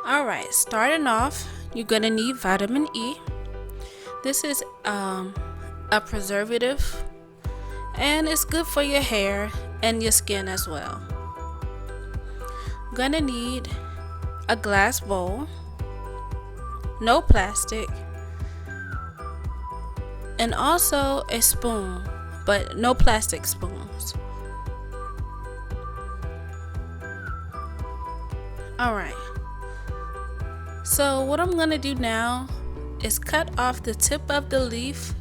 Alright, starting off, you're gonna need vitamin E. This is a preservative and it's good for your hair and your skin as well. Gonna need a glass bowl, no plastic, and also a spoon, but no plastic spoons. Alright, so what I'm gonna do now is cut off the tip of the leaf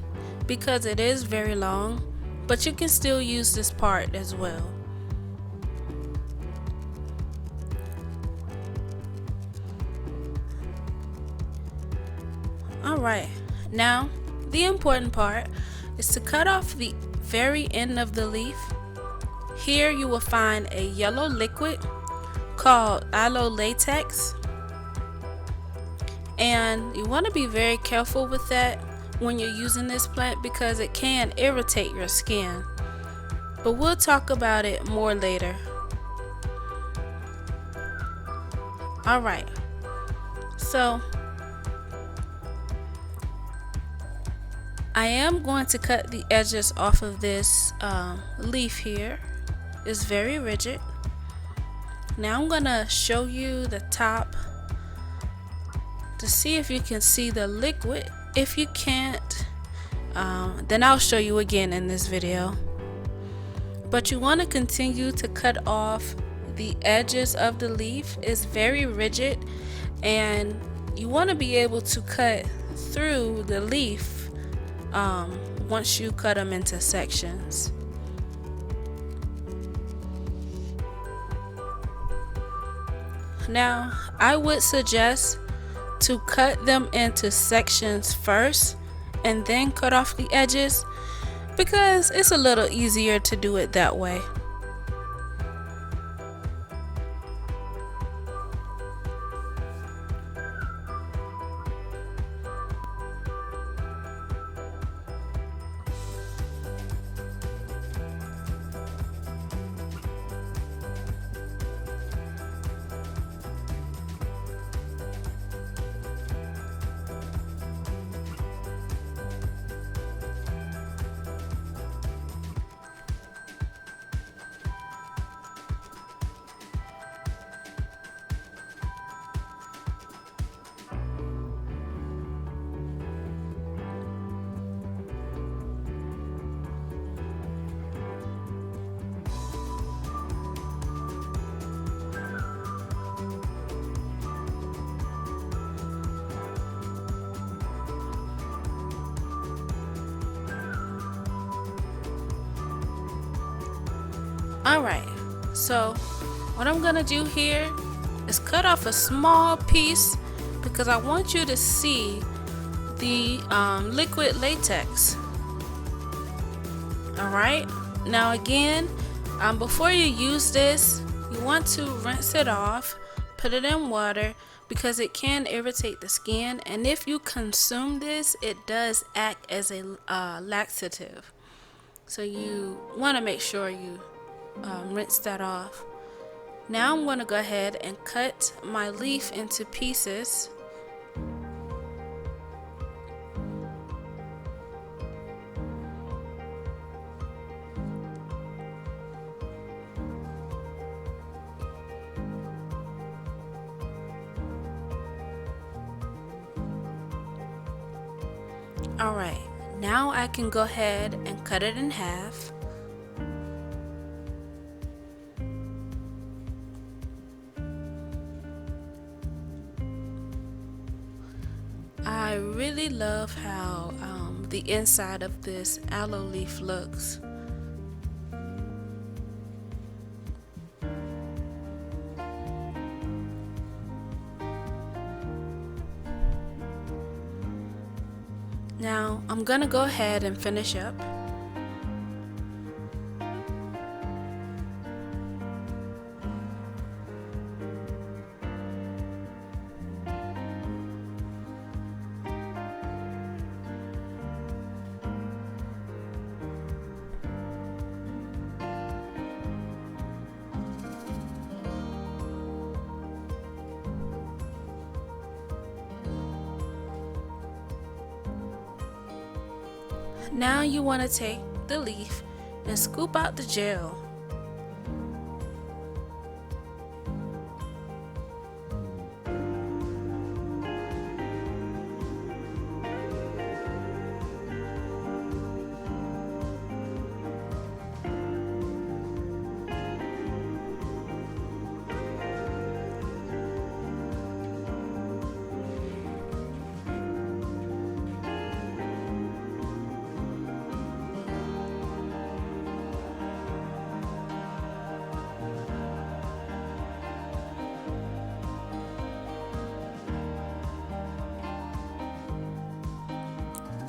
because it is very long, but you can still use this part as well. Alright, now the important part is to cut off the very end of the leaf. Here you will find a yellow liquid called aloe latex, and you want to be very careful with that when you're using this plant because it can irritate your skin, but we'll talk about it more later. Alright, so I am going to cut the edges off of this leaf here. It's very rigid. Now I'm gonna show you the top to see if you can see the liquid. If you can't, then I'll show you again in this video. But you want to continue to cut off the edges of the leaf. It's very rigid and you want to be able to cut through the leaf once you cut them into sections. Now I would suggest to cut them into sections first and then cut off the edges because it's a little easier to do it that way. Alright, so what I'm gonna do here is cut off a small piece because I want you to see the liquid latex. Alright, now again, before you use this, you want to rinse it off, put it in water because it can irritate the skin, and if you consume this, it does act as a laxative. So you want to make sure you rinse that off. Now I'm going to go ahead and cut my leaf into pieces. Alright, now I can go ahead and cut it in half. I really love how the inside of this aloe leaf looks. Now I'm gonna go ahead and finish up. Now you want to take the leaf and scoop out the gel.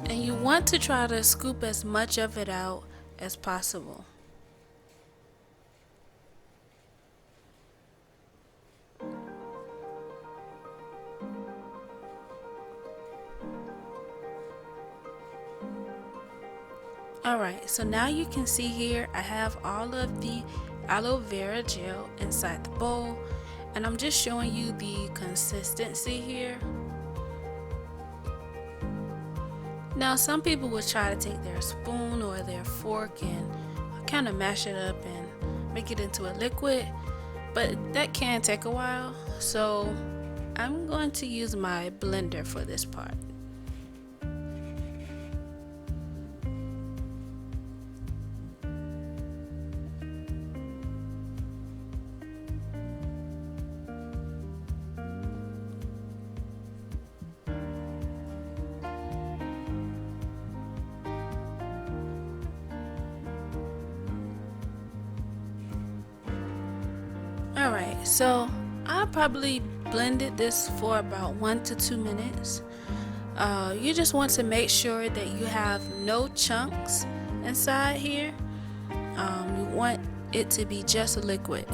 And you want to try to scoop as much of it out as possible. Alright, so now you can see here I have all of the aloe vera gel inside the bowl, and I'm just showing you the consistency here. Now some people would try to take their spoon or their fork and kind of mash it up and make it into a liquid, but that can take a while, so I'm going to use my blender for this part. Alright, so I probably blended this for about 1 to 2 minutes. You just want to make sure that you have no chunks inside here. You want it to be just a liquid.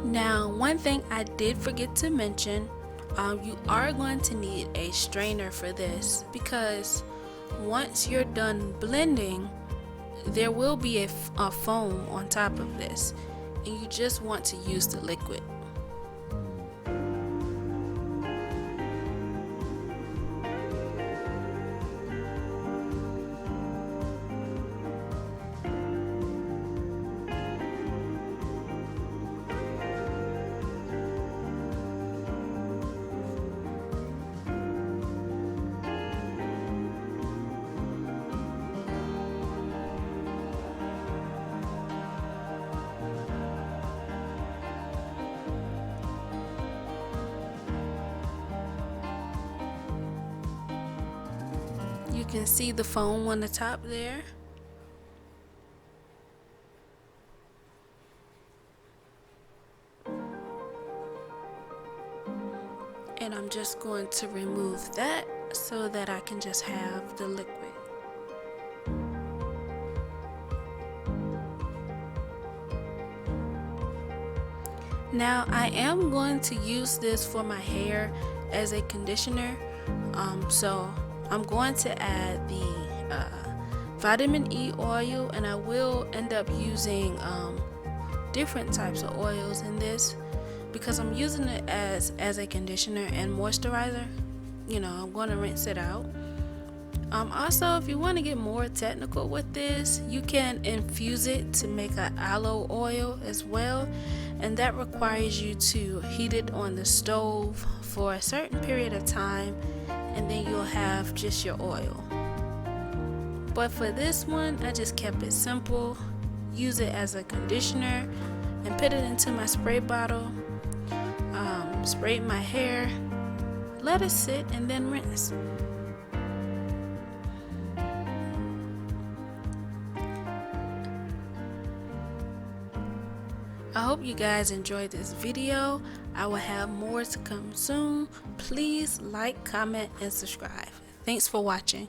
Now, one thing I did forget to mention, you are going to need a strainer for this, because once you're done blending, there will be a foam on top of this, and you just want to use the liquid. You can see the foam on the top there. And I'm just going to remove that so that I can just have the liquid. Now I am going to use this for my hair as a conditioner, so I'm going to add the vitamin E oil, and I will end up using different types of oils in this because I'm using it as a conditioner and moisturizer. You know, I'm going to rinse it out. Also, if you want to get more technical with this, you can infuse it to make an aloe oil as well, and that requires you to heat it on the stove for a certain period of time, and then you'll have just your oil. But for this one, I just kept it simple. Use it as a conditioner and put it into my spray bottle. Spray my hair, let it sit, and then rinse. I hope you guys enjoyed this video. I will have more to come soon. Please like, comment, and subscribe. Thanks for watching.